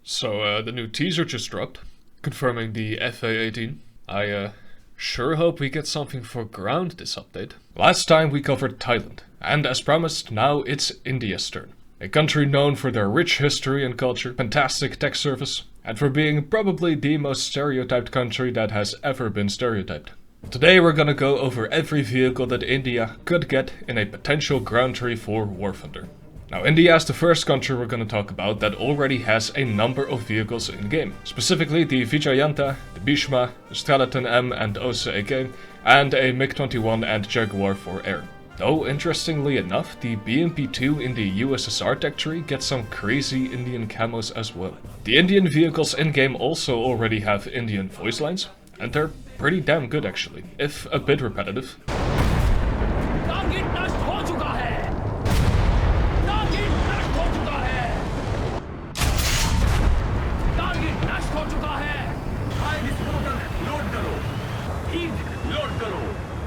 So the new teaser just dropped, confirming the FA18. I sure hope we get something for ground this update. Last time we covered Thailand, and as promised, now it's India's turn. A country known for their rich history and culture, fantastic tech service, and for being probably the most stereotyped country that has ever been stereotyped. Today we're gonna go over every vehicle that India could get in a potential ground tree for War Thunder. Now, India is the first country we're going to talk about that already has a number of vehicles in-game. Specifically the Vijayanta, the Bhishma, the Strelaton M and Ose AK, and a MiG-21 and Jaguar for air. Though, interestingly enough, the BMP-2 in the USSR tech tree gets some crazy Indian camos as well. The Indian vehicles in-game also already have Indian voice lines, and they're pretty damn good actually, if a bit repetitive.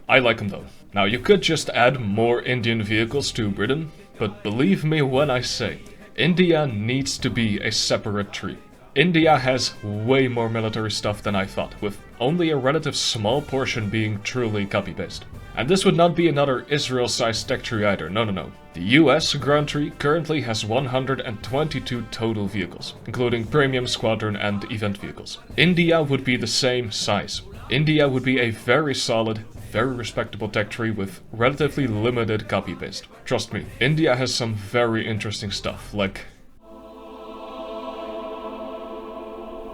I like them though. Now you could just add more Indian vehicles to Britain, but believe me when I say, India needs to be a separate tree. India has way more military stuff than I thought, with only a relative small portion being truly copy-paste. And this would not be another Israel-sized tech tree either, no. The US ground tree currently has 122 total vehicles, including premium, squadron and event vehicles. India would be the same size. India would be a very solid, very respectable tech tree with relatively limited copy-paste. Trust me, India has some very interesting stuff, like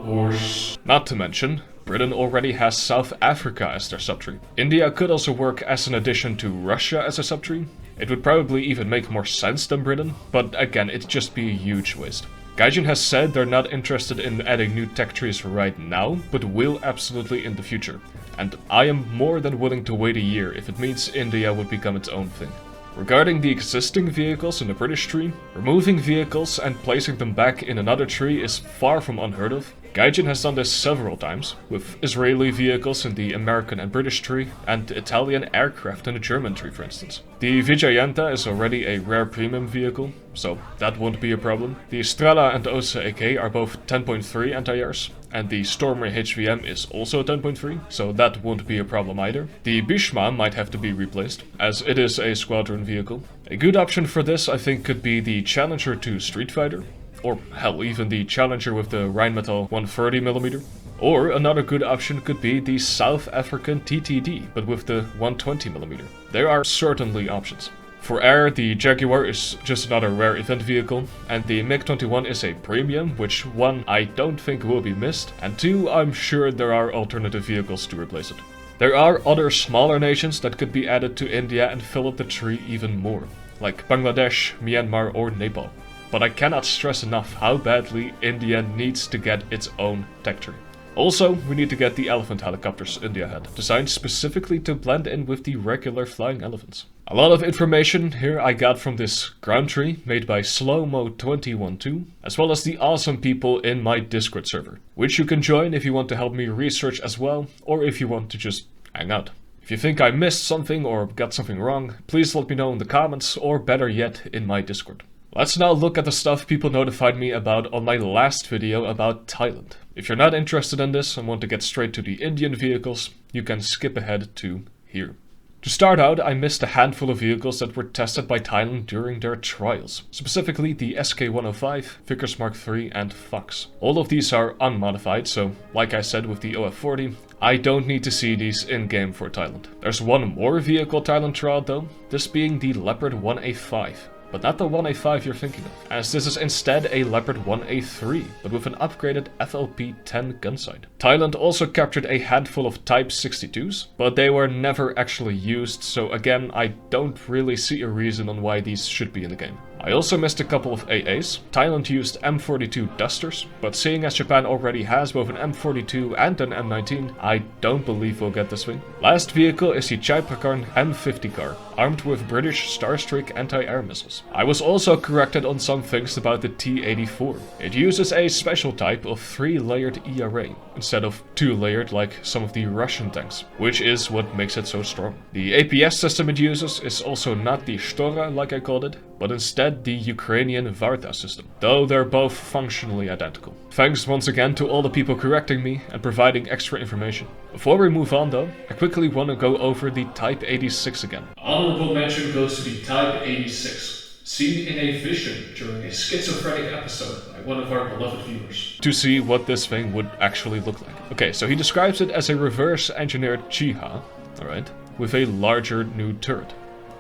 horse. Not to mention, Britain already has South Africa as their subtree. India could also work as an addition to Russia as a subtree. It would probably even make more sense than Britain, but again, it'd just be a huge waste. Gaijin has said they're not interested in adding new tech trees right now, but will absolutely in the future. And I am more than willing to wait a year if it means India would become its own thing. Regarding the existing vehicles in the British tree, removing vehicles and placing them back in another tree is far from unheard of. Gaijin has done this several times, with Israeli vehicles in the American and British tree, and Italian aircraft in the German tree for instance. The Vijayanta is already a rare premium vehicle, so that won't be a problem. The Strela and Ose AK are both 10.3 anti-airs, and the Stormer HVM is also 10.3, so that won't be a problem either. The Bhishma might have to be replaced, as it is a squadron vehicle. A good option for this I think could be the Challenger 2 Street Fighter, or hell, even the Challenger with the Rheinmetall 130mm. Or another good option could be the South African TTD, but with the 120mm. There are certainly options. For air, the Jaguar is just another rare event vehicle, and the MiG-21 is a premium, which one, I don't think will be missed, and two, I'm sure there are alternative vehicles to replace it. There are other smaller nations that could be added to India and fill up the tree even more, like Bangladesh, Myanmar or Nepal. But I cannot stress enough how badly India needs to get its own tech tree. Also, we need to get the elephant helicopters India had, designed specifically to blend in with the regular flying elephants. A lot of information here I got from this ground tree made by Slowmo212, as well as the awesome people in my Discord server, which you can join if you want to help me research as well, or if you want to just hang out. If you think I missed something or got something wrong, please let me know in the comments, or better yet, in my Discord. Let's now look at the stuff people notified me about on my last video about Thailand. If you're not interested in this and want to get straight to the Indian vehicles, you can skip ahead to here. To start out, I missed a handful of vehicles that were tested by Thailand during their trials, specifically the SK-105, Vickers Mark III and Fox. All of these are unmodified, so like I said with the OF40, I don't need to see these in-game for Thailand. There's one more vehicle Thailand trialed though, this being the Leopard 1A5. But not the 1A5 you're thinking of, as this is instead a Leopard 1A3, but with an upgraded FLP-10 gun sight. Thailand also captured a handful of Type 62s, but they were never actually used, so again, I don't really see a reason on why these should be in the game. I also missed a couple of AAs. Thailand used M42 Dusters, but seeing as Japan already has both an M42 and an M19, I don't believe we'll get this thing. Last vehicle is the Chaikovsky M50 car, armed with British Starstreak anti-air missiles. I was also corrected on some things about the T-84. It uses a special type of 3-layered ERA, instead of 2-layered like some of the Russian tanks, which is what makes it so strong. The APS system it uses is also not the Stora like I called it, but instead instead the Ukrainian Varta system, though they're both functionally identical. Thanks once again to all the people correcting me and providing extra information. Before we move on though, I quickly want to go over the Type 86 again. Honorable mention goes to the Type 86, seen in a vision during a schizophrenic episode by one of our beloved viewers, to see what this thing would actually look like. Okay, so he describes it as a reverse-engineered Chievo, alright, with a larger new turret.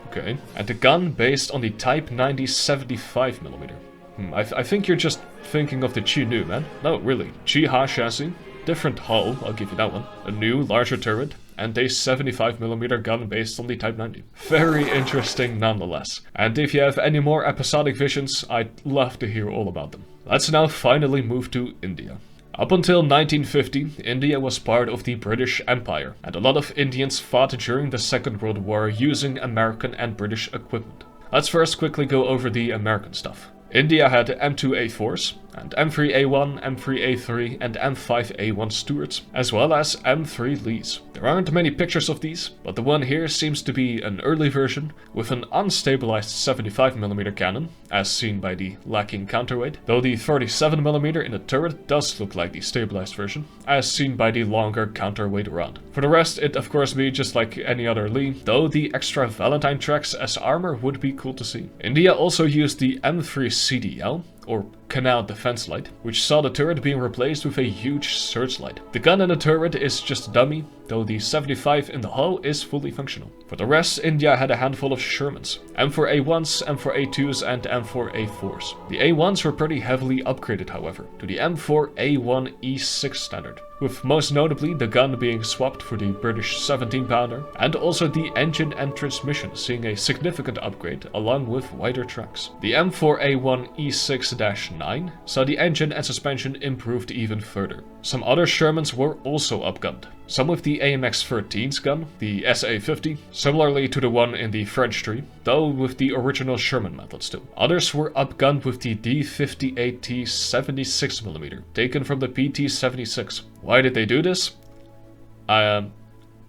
Okay, and a gun based on the Type 90 75mm. I think you're just thinking of the Chi-Nu, man. No, really. Chi-Ha chassis, different hull, I'll give you that one, a new, larger turret, and a 75mm gun based on the Type 90. Very interesting nonetheless. And if you have any more episodic visions, I'd love to hear all about them. Let's now finally move to India. Up until 1950, India was part of the British Empire, and a lot of Indians fought during the Second World War using American and British equipment. Let's first quickly go over the American stuff. India had M2A4s, and M3A1, M3A3, and M5A1 Stuarts, as well as M3 Lees. There aren't many pictures of these, but the one here seems to be an early version with an unstabilized 75mm cannon, as seen by the lacking counterweight, though the 37mm in the turret does look like the stabilized version, as seen by the longer counterweight round. For the rest, it of course be just like any other Lee, though the extra Valentine tracks as armor would be cool to see. India also used the M3 CDL, or Canal Defense Light, which saw the turret being replaced with a huge searchlight. The gun in the turret is just a dummy, though the 75 in the hull is fully functional. For the rest, India had a handful of Shermans, M4A1s, M4A2s, and M4A4s. The A1s were pretty heavily upgraded, however, to the M4A1 E6 standard, with most notably the gun being swapped for the British 17-pounder, and also the engine and transmission seeing a significant upgrade along with wider tracks. The M4A1 E6-9 saw the engine and suspension improved even further. Some other Shermans were also upgunned, some with the AMX-13's gun, the SA-50, similarly to the one in the French tree, though with the original Sherman method still. Others were upgunned with the D58T 76mm, taken from the PT-76. Why did they do this? I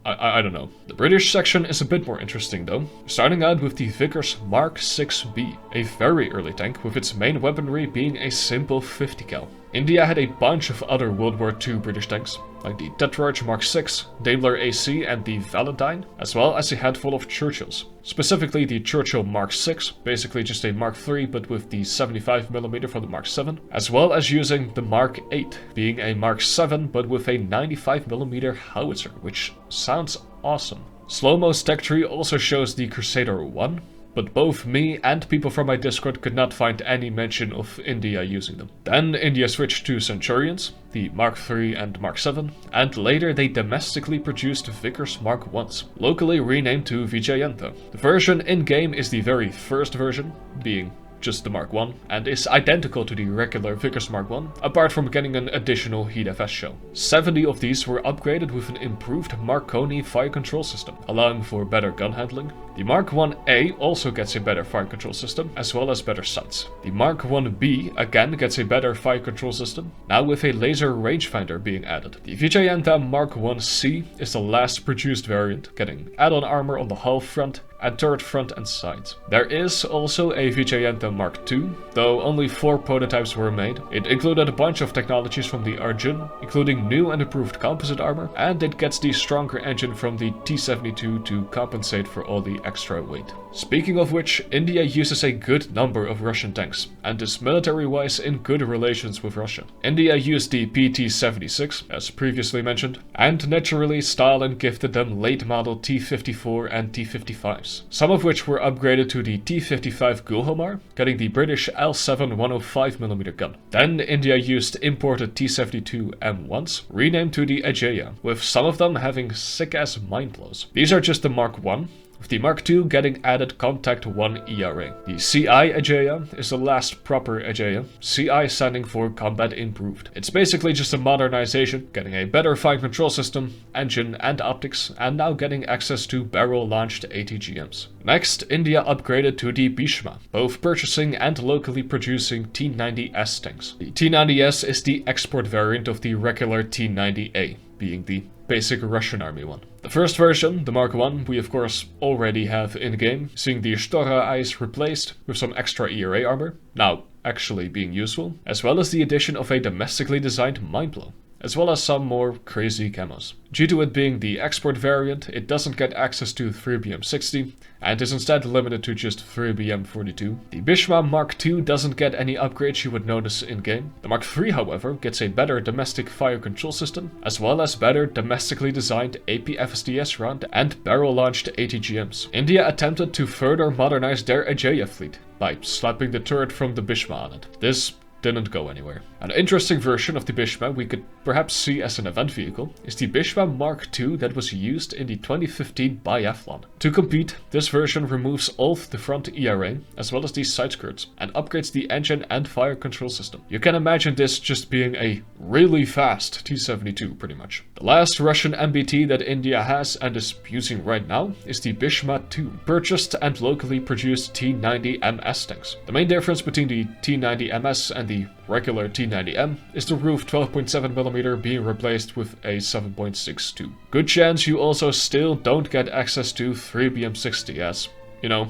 don't know. The British section is a bit more interesting though, starting out with the Vickers Mark 6B, a very early tank with its main weaponry being a simple 50 cal. India had a bunch of other World War II British tanks, like the Tetrarch Mark 6, Daimler AC and the Valentine, as well as a handful of Churchills. Specifically the Churchill Mark 6, basically just a Mark 3 but with the 75mm from the Mark 7, as well as using the Mark 8, being a Mark 7 but with a 95mm howitzer, which sounds awesome. Slow-mo's tech tree also shows the Crusader 1, but both me and people from my Discord could not find any mention of India using them. Then India switched to Centurions, the Mark III and Mark VII, and later they domestically produced Vickers Mark Is, locally renamed to Vijayantha. The version in-game is the very first version, being just the Mark I, and is identical to the regular Vickers Mark I, apart from getting an additional Heat FS shell. 70 of these were upgraded with an improved Marconi fire control system, allowing for better gun handling. The Mark 1A also gets a better fire control system, as well as better sights. The Mark 1B again gets a better fire control system, now with a laser rangefinder being added. The Vijayantha Mark 1C is the last produced variant, getting add-on armor on the hull front and turret front and sides. There is also a Vijayantha Mark II, though only 4 prototypes were made. It included a bunch of technologies from the Arjun, including new and improved composite armor, and it gets the stronger engine from the T-72 to compensate for all the extra weight. Speaking of which, India uses a good number of Russian tanks, and is military-wise in good relations with Russia. India used the PT-76, as previously mentioned, and naturally Stalin gifted them late model T-54 and T-55s, some of which were upgraded to the T-55 Gulhamar, getting the British L7 105mm gun. Then India used imported T-72 M1s, renamed to the Ajaya, with some of them having sick-ass mind blows. These are just the Mark I, with the Mark II getting added Contact 1 ERA. The CI Ajaya is the last proper Ajaya, CI standing for Combat Improved. It's basically just a modernization, getting a better fire control system, engine and optics, and now getting access to barrel-launched ATGMs. Next, India upgraded to the Bhishma, both purchasing and locally producing T-90S tanks. The T-90S is the export variant of the regular T-90A, being the basic Russian army one. The first version, the Mark I, we of course already have in-game, seeing the Stora eyes replaced with some extra ERA armor, now actually being useful, as well as the addition of a domestically designed Mindblow, as well as some more crazy camos. Due to it being the export variant, it doesn't get access to 3BM60 and is instead limited to just 3BM42. The Bishma Mark II doesn't get any upgrades you would notice in-game. The Mark III, however, gets a better domestic fire control system, as well as better domestically designed AP-FSDS round and barrel-launched ATGMs. India attempted to further modernize their Ajaya fleet by slapping the turret from the Bishma on it. This didn't go anywhere. An interesting version of the Bishma we could perhaps see as an event vehicle is the Bishma Mark II that was used in the 2015 biathlon. To compete, this version removes all of the front ERA as well as the side skirts and upgrades the engine and fire control system. You can imagine this just being a really fast T-72 pretty much. The last Russian MBT that India has and is using right now is the Bishma II, purchased and locally produced T-90MS tanks. The main difference between the T-90MS and the regular T-90M is the roof 12.7mm being replaced with a 7.62. Good chance you also still don't get access to 3BM60 as, you know,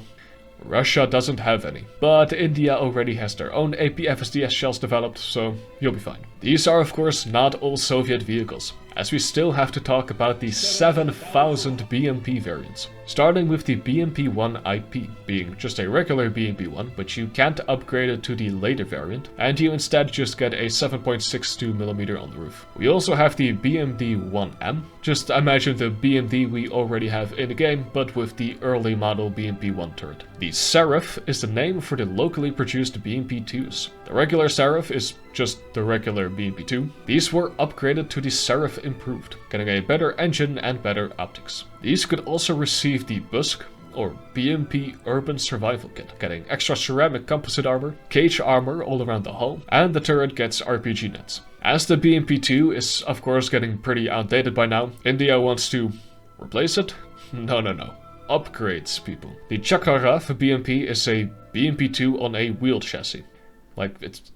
Russia doesn't have any. But India already has their own AP-FSDS shells developed, so you'll be fine. These are of course not all Soviet vehicles, as we still have to talk about the 7,000 BMP variants. Starting with the BMP-1 IP, being just a regular BMP-1, but you can't upgrade it to the later variant, and you instead just get a 7.62mm on the roof. We also have the BMD-1M, just imagine the BMD we already have in the game, but with the early model BMP-1 turret. The Seraph is the name for the locally produced BMP-2s. The regular Seraph is just the regular BMP-2. These were upgraded to the Seraph Improved, getting a better engine and better optics. These could also receive the Busk, or BMP Urban Survival Kit, getting extra ceramic composite armor, cage armor all around the hull, and the turret gets RPG nets. As the BMP-2 is of course getting pretty outdated by now, India wants to replace it? No. Upgrades, people. The Chakarov BMP is a BMP-2 on a wheeled chassis. Like, it's...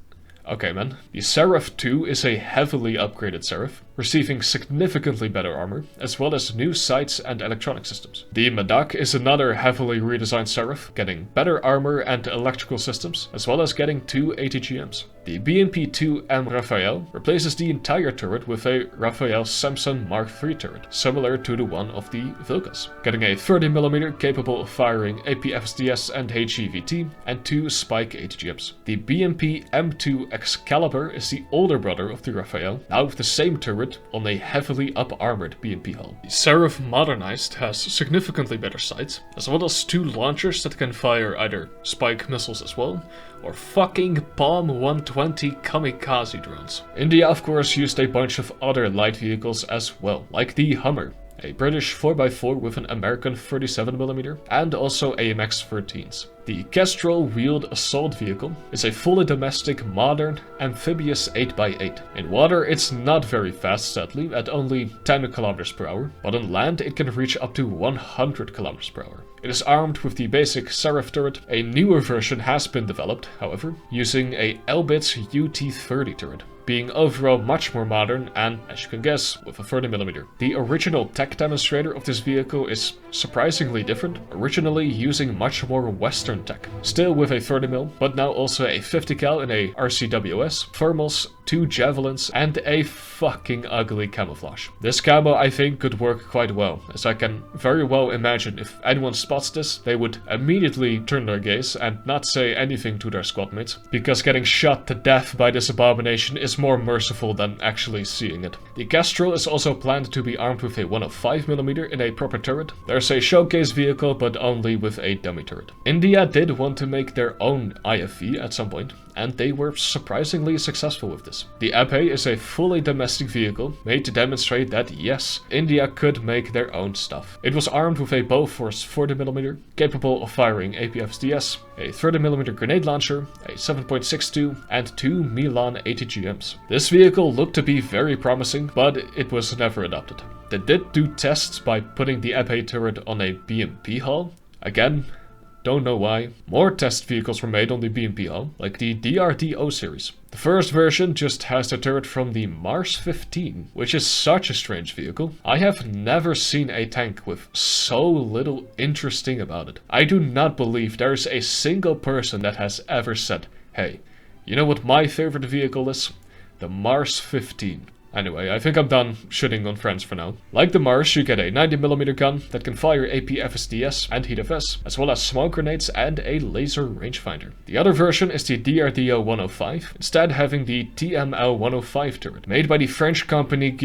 okay, man. The Seraph 2 is a heavily upgraded Seraph, receiving significantly better armor, as well as new sights and electronic systems. The Medak is another heavily redesigned Seraph, getting better armor and electrical systems, as well as getting 2 ATGMs. The BMP-2M Raphael replaces the entire turret with a Raphael Samson Mark III turret, similar to the one of the Vilkas, getting a 30mm capable of firing AP-FSDS and HEVT, and 2 Spike ATGMs. The BMP-M2 Excalibur is the older brother of the Raphael, now with the same turret on a heavily up-armored BMP hull. The Seraph Modernized has significantly better sights, as well as 2 launchers that can fire either Spike missiles as well, or fucking Palm 120 kamikaze drones. India of course used a bunch of other light vehicles as well, like the Hummer, a British 4x4 with an American 37mm, and also AMX-13s. The Kestrel Wheeled Assault Vehicle is a fully domestic, modern, amphibious 8x8. In water it's not very fast sadly, at only 10 km per hour, but on land it can reach up to 100 km per hour. It is armed with the basic Seraph turret. A newer version has been developed, however, using a Elbit's UT-30 turret, being overall much more modern and, as you can guess, with a 30mm. The original tech demonstrator of this vehicle is surprisingly different, originally using much more Western tech. Still with a 30mm, but now also a 50 cal in a RCWS, thermals, 2 javelins, and a fucking ugly camouflage. This camo I think could work quite well, as I can very well imagine if anyone spots this, they would immediately turn their gaze and not say anything to their squad mates, because getting shot to death by this abomination is more merciful than actually seeing it. The Kestrel is also planned to be armed with a 105mm in a proper turret. There's a showcase vehicle, but only with a dummy turret. India did want to make their own IFV at some point, and they were surprisingly successful with this. The Ave is a fully domestic vehicle made to demonstrate that yes, India could make their own stuff. It was armed with a Bofors 40mm, capable of firing AP-FSDS, a 30mm grenade launcher, a 7.62, and 2 Milan ATGMs. This vehicle looked to be very promising, but it was never adopted. They did do tests by putting the Ave turret on a BMP hull. Again, don't know why. More test vehicles were made on the BMPL, like the DRDO series. The first version just has the turret from the Mars 15, which is such a strange vehicle. I have never seen a tank with so little interesting about it. I do not believe there is a single person that has ever said, hey, you know what my favorite vehicle is? The Mars 15. Anyway, I think I'm done shitting on friends for now. Like the Mars, you get a 90mm gun that can fire AP FSDS and HEAT-FS, as well as smoke grenades and a laser rangefinder. The other version is the DRDO 105, instead having the TML 105 turret, made by the French company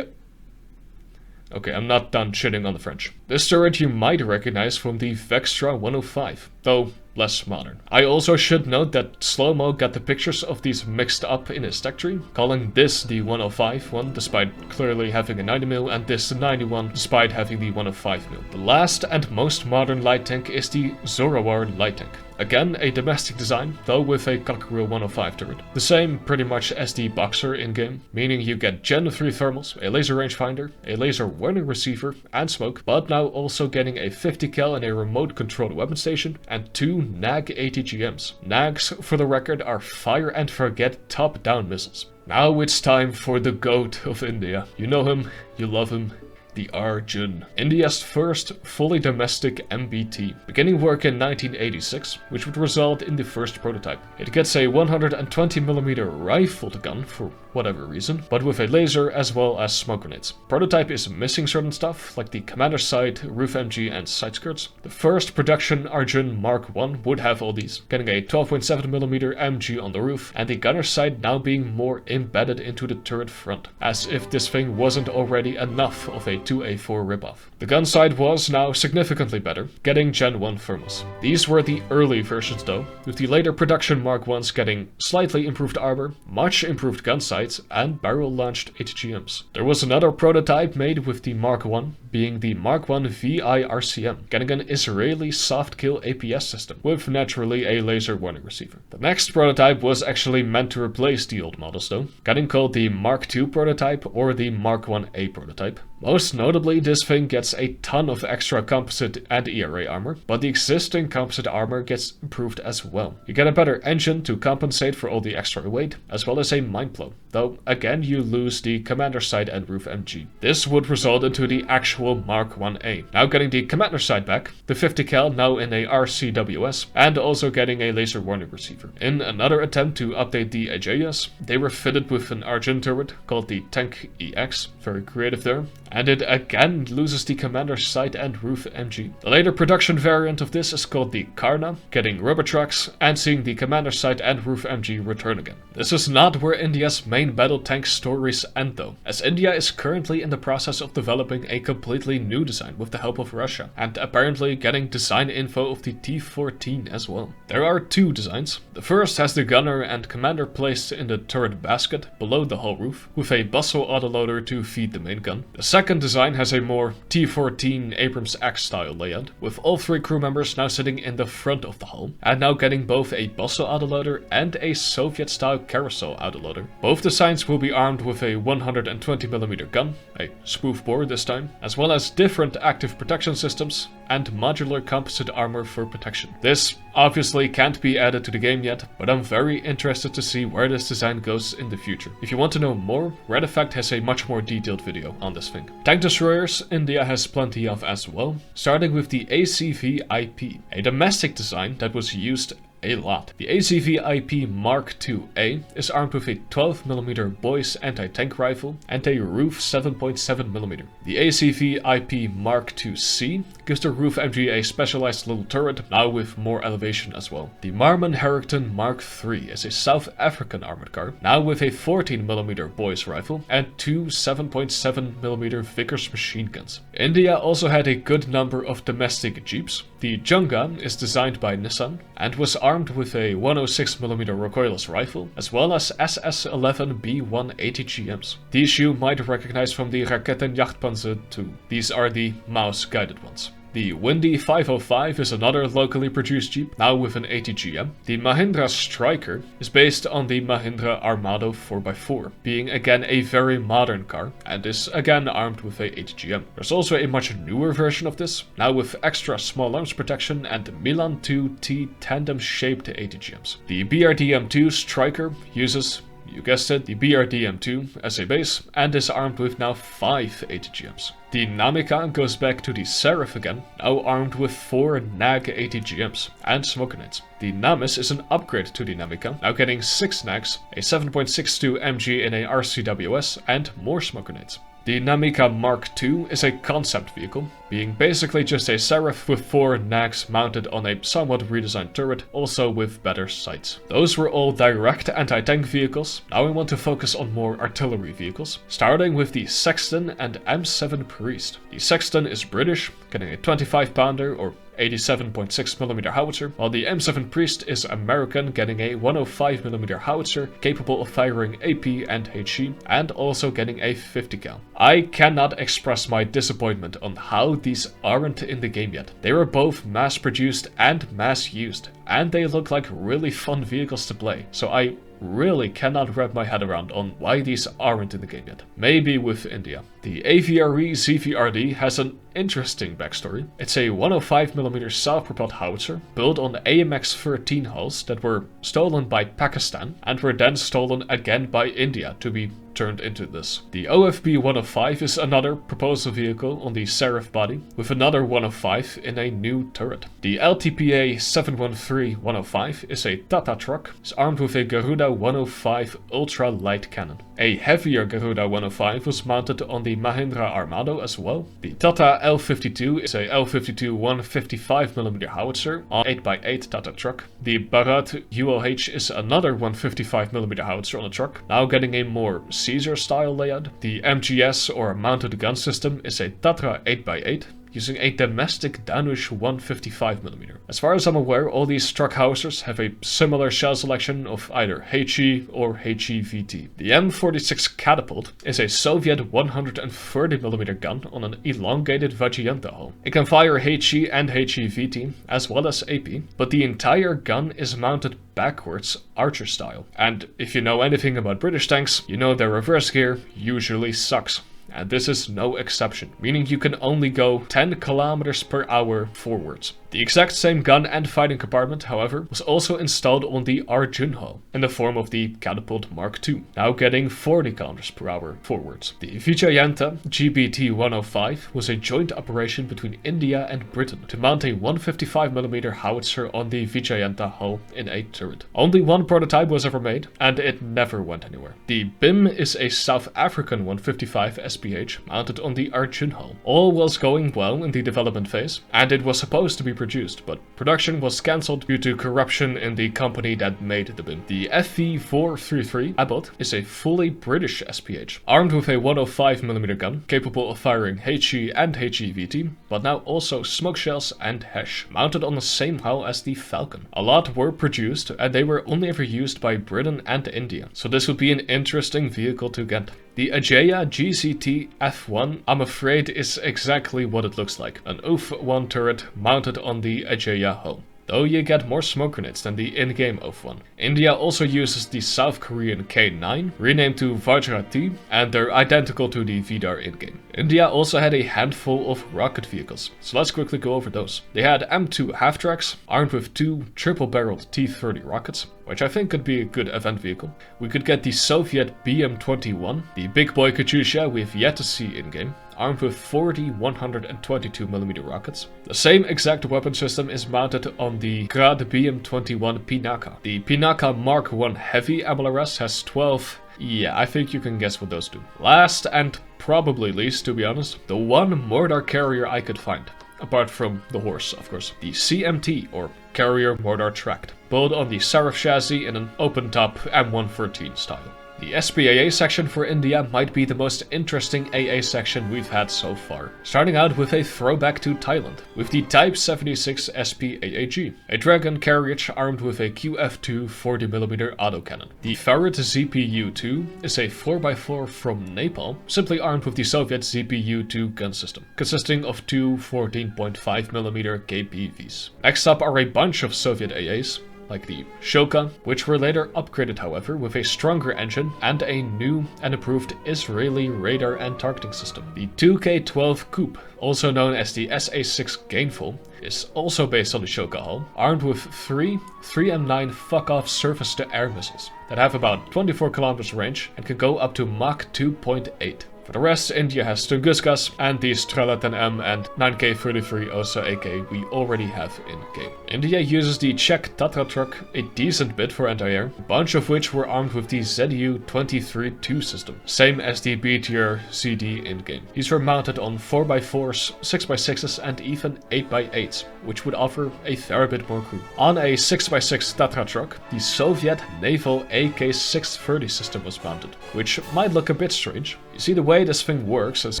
Okay, I'm not done shitting on the French. This turret you might recognize from the Vextra 105, though less modern. I also should note that Slow-Mo got the pictures of these mixed up in his tech tree, calling this the 105 one despite clearly having a 90mm and this the 91 despite having the 105mm. The last and most modern light tank is the Zorawar light tank. Again, a domestic design, though with a Cockerel 105 turret. The same pretty much as the Boxer in-game, meaning you get Gen 3 thermals, a laser rangefinder, a laser warning receiver, and smoke, but now also getting a 50 cal and a remote controlled weapon station, and 2 NAG ATGMs. NAGs, for the record, are fire and forget top-down missiles. Now it's time for the GOAT of India. You know him, you love him. The Arjun, India's first fully domestic MBT, beginning work in 1986, which would result in the first prototype. It gets a 120mm rifled gun for whatever reason, but with a laser as well as smoke grenades. Prototype is missing certain stuff, like the commander's sight, roof MG and side skirts. The first production Arjun Mark I would have all these, getting a 12.7mm MG on the roof, and the gunner's sight now being more embedded into the turret front, as if this thing wasn't already enough of a 2A4 ripoff. The gun sight was now significantly better, getting Gen 1 thermals. These were the early versions though, with the later production Mark 1s getting slightly improved armor, much improved gun sights, and barrel-launched HGMs. There was another prototype made with the Mark 1, being the Mark 1 VI-RCM, getting an Israeli soft-kill APS system, with naturally a laser warning receiver. The next prototype was actually meant to replace the old models though, getting called the Mark 2 prototype or the Mark 1A prototype. Most notably, this thing gets a ton of extra composite and ERA armor, but the existing composite armor gets improved as well. You get a better engine to compensate for all the extra weight, as well as a mindblow, though again you lose the commander sight and roof MG. This would result into the actual Mark 1A, now getting the commander sight back, the 50 cal now in a RCWS, and also getting a laser warning receiver. In another attempt to update the AJS, they were fitted with an Arjun turret called the Tank EX, very creative there, and it again loses the commander's sight and roof MG. The later production variant of this is called the Karna, getting rubber trucks and seeing the commander's sight and roof MG return again. This is not where India's main battle tank stories end though, as India is currently in the process of developing a completely new design with the help of Russia, and apparently getting design info of the T-14 as well. There are two designs. The first has the gunner and commander placed in the turret basket below the hull roof, with a bustle autoloader to feed the main gun. The second design has a more T-14 Abrams X style layout, with all three crew members now sitting in the front of the hull, and now getting both a bustle autoloader and a Soviet style carousel autoloader. Both designs will be armed with a 120mm gun, a spoof bore this time, as well as different active protection systems and modular composite armor for protection. This obviously can't be added to the game yet, but I'm very interested to see where this design goes in the future. If you want to know more, Red Effect has a much more detailed video on this thing. Tank destroyers India has plenty of as well, starting with the ACV-IP, a domestic design that was used a lot. The ACV-IP Mark IIA is armed with a 12mm Boyce anti-tank rifle and a roof 7.7mm. The ACV-IP Mark IIC gives the roof MG a specialized little turret, now with more elevation as well. The Marmon Harrington Mark III is a South African armored car, now with a 14mm Boyce rifle and two 7.7mm Vickers machine guns. India also had a good number of domestic jeeps. The Junga is designed by Nissan and was armed with a 106mm recoilless rifle, as well as SS-11B1 ATGMs. These you might recognize from the Raketen Jachtpanzer II. These are the mouse-guided ones. The Windy 505 is another locally produced Jeep, now with an ATGM. The Mahindra Striker is based on the Mahindra Armado 4x4, being again a very modern car, and is again armed with a ATGM. There's also a much newer version of this, now with extra small arms protection and Milan 2T tandem-shaped ATGMs. The BRDM2 Striker uses, you guessed it, the BRDM2 as a base, and is armed with now 5 ATGMs. The Namika goes back to the Seraph again, now armed with 4 NAG ATGMs and smoke grenades. The Namis is an upgrade to the Namika, now getting 6 NAGs, a 7.62 MG in a RCWS, and more smoke grenades. The Namika Mark II is a concept vehicle, being basically just a Seraph with 4 NAGs mounted on a somewhat redesigned turret, also with better sights. Those were all direct anti-tank vehicles. Now we want to focus on more artillery vehicles, starting with the Sexton and M7 Priest. The Sexton is British, getting a 25 pounder or 87.6mm howitzer, while the M7 Priest is American, getting a 105mm howitzer capable of firing AP and HE, and also getting a 50 cal. I cannot express my disappointment on how these aren't in the game yet. They were both mass produced and mass used, and they look like really fun vehicles to play, so I really cannot wrap my head around on why these aren't in the game yet. Maybe with India. The AVRE ZVRD has an interesting backstory. It's a 105mm self-propelled howitzer built on AMX-13 hulls that were stolen by Pakistan and were then stolen again by India to be turned into this. The OFB 105 is another proposal vehicle on the Seraph body with another 105 in a new turret. The LTPA 713 105 is a Tata truck. It's armed with a Garuda 105 ultra light cannon. A heavier Garuda 105 was mounted on the Mahindra Armado as well. The Tata L52 is a L52 155mm howitzer on 8x8 Tata truck. The Bharat ULH is another 155mm howitzer on a truck, now getting a more Caesar style layout. The MGS or mounted gun system is a Tatra 8x8. Using a domestic Danush 155mm. As far as I'm aware, all these truck howitzers have a similar shell selection of either HE or HEVT. The M46 Catapult is a Soviet 130mm gun on an elongated Vajrayanta hull. It can fire HE and HEVT as well as AP, but the entire gun is mounted backwards archer style. And if you know anything about British tanks, you know their reverse gear usually sucks. And this is no exception, meaning you can only go 10 kilometers per hour forwards. The exact same gun and fighting compartment, however, was also installed on the Arjun hull in the form of the Catapult Mark II, now getting 40 kilometers per hour forwards. The Vijayanta GBT-105 was a joint operation between India and Britain to mount a 155mm howitzer on the Vijayanta hull in a turret. Only one prototype was ever made, and it never went anywhere. The BIM is a South African 155 SPH mounted on the Arjun hull. All was going well in the development phase, and it was supposed to be produced, but production was cancelled due to corruption in the company that made the BIM. The FV433 Abbott is a fully British SPH, armed with a 105mm gun, capable of firing HE and HEVT, but now also smoke shells and HESH, mounted on the same hull as the Falcon. A lot were produced, and they were only ever used by Britain and India, so this would be an interesting vehicle to get. The Ageia GCT F1, I'm afraid, is exactly what it looks like. An OF1 turret mounted on the Ageia hull, though you get more smoke grenades than the in-game OF1. India also uses the South Korean K9, renamed to Vajra-T, and they're identical to the Vidar in-game. India also had a handful of rocket vehicles, so let's quickly go over those. They had M2 half-tracks, armed with 2 triple-barreled T-30 rockets, which I think could be a good event vehicle. We could get the Soviet BM-21, the big boy Katyusha we've yet to see in-game, armed with 40 122mm rockets. The same exact weapon system is mounted on the Grad BM-21 Pinaka. The Pinaka Mark I Heavy MLRS has 12... yeah, I think you can guess what those do. Last and probably least, to be honest, the one mortar carrier I could find. Apart from the horse, of course. The CMT, or Carrier Mortar Tracked, built on the Seraph chassis in an open-top M113 style. The SPAA section for India might be the most interesting AA section we've had so far. Starting out with a throwback to Thailand, with the Type 76 SPAAG, a dragon carriage armed with a QF2 40mm autocannon. The Farad ZPU-2 is a 4x4 from Nepal, simply armed with the Soviet ZPU-2 gun system, consisting of two 14.5mm KPVs. Next up are a bunch of Soviet AAs, like the Shoka, which were later upgraded however with a stronger engine and a new and improved Israeli radar and targeting system. The 2K12 Coupe, also known as the SA6 Gainful, is also based on the Shoka hull, armed with three 3M9 fuck-off surface-to-air missiles that have about 24 kilometers range and can go up to Mach 2.8. For the rest, India has Tunguskas and the Strela-10M and 9K33 Osa AK we already have in game. India uses the Czech Tatra truck a decent bit for anti-air, a bunch of which were armed with the ZU-23-2 system, same as the Beethoven CD in game. These were mounted on 4x4s, 6x6s and even 8x8s, which would offer a fair bit more crew. On a 6x6 Tatra truck, the Soviet naval AK-630 system was mounted, which might look a bit strange. You see, the way this thing works is...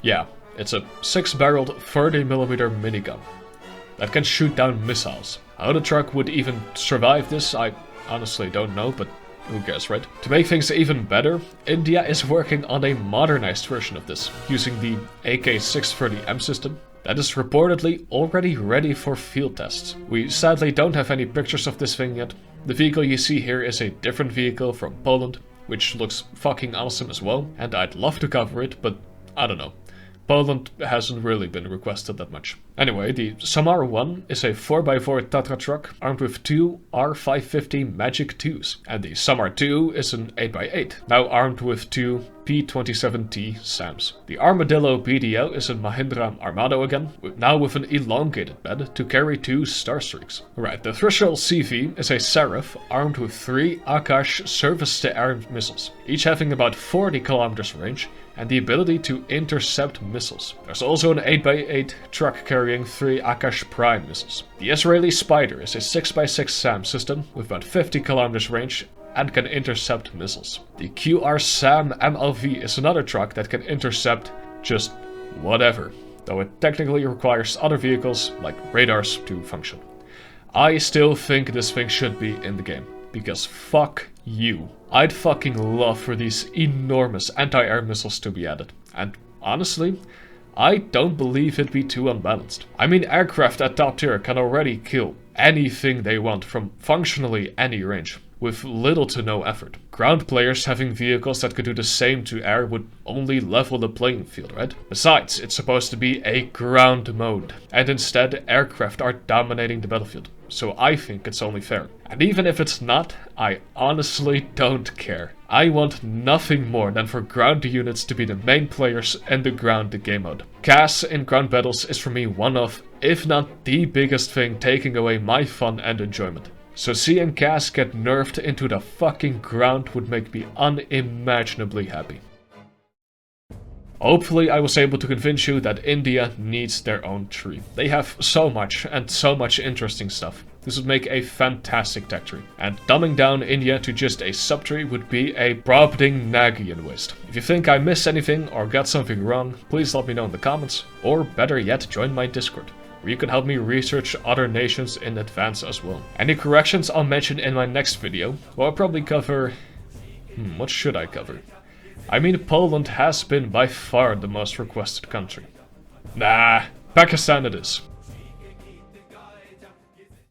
yeah, it's a 6-barreled 30mm minigun that can shoot down missiles. How the truck would even survive this, I honestly don't know, but who cares, right? To make things even better, India is working on a modernized version of this, using the AK-630M system that is reportedly already ready for field tests. We sadly don't have any pictures of this thing yet. The vehicle you see here is a different vehicle from Poland, which looks fucking awesome as well, and I'd love to cover it, but I don't know. Poland hasn't really been requested that much. Anyway, the Samar 1 is a 4x4 Tatra truck armed with two R550 Magic 2s, and the Samar 2 is an 8x8, now armed with two P27T SAMs. The Armadillo BDO is a Mahindra Armado again, now with an elongated bed to carry two Starstreaks. Right, the Threshold CV is a Seraph armed with three Akash surface-to-air missiles, each having about 40 kilometers range and the ability to intercept missiles. There's also an 8x8 truck carrying three Akash Prime missiles. The Israeli Spider is a 6x6 SAM system with about 50 kilometers range and can intercept missiles. The QR SAM MLV is another truck that can intercept just whatever, though it technically requires other vehicles like radars to function. I still think this thing should be in the game, because fuck you. I'd fucking love for these enormous anti-air missiles to be added, and honestly, I don't believe it'd be too unbalanced. I mean, aircraft at top tier can already kill anything they want from functionally any range, with little to no effort. Ground players having vehicles that could do the same to air would only level the playing field, right? Besides, it's supposed to be a ground mode, and instead aircraft are dominating the battlefield. So I think it's only fair. And even if it's not, I honestly don't care. I want nothing more than for ground units to be the main players in the ground game mode. CAS in ground battles is for me one of, if not the biggest thing taking away my fun and enjoyment. So seeing CAS get nerfed into the fucking ground would make me unimaginably happy. Hopefully I was able to convince you that India needs their own tree. They have so much and so much interesting stuff. This would make a fantastic tech tree. And dumbing down India to just a subtree would be a Brobdingnagian waste. If you think I missed anything or got something wrong, please let me know in the comments. Or better yet, join my Discord, where you can help me research other nations in advance as well. Any corrections I'll mention in my next video. Well, I'll probably cover... what should I cover? I mean, Poland has been by far the most requested country. Nah, Pakistan it is.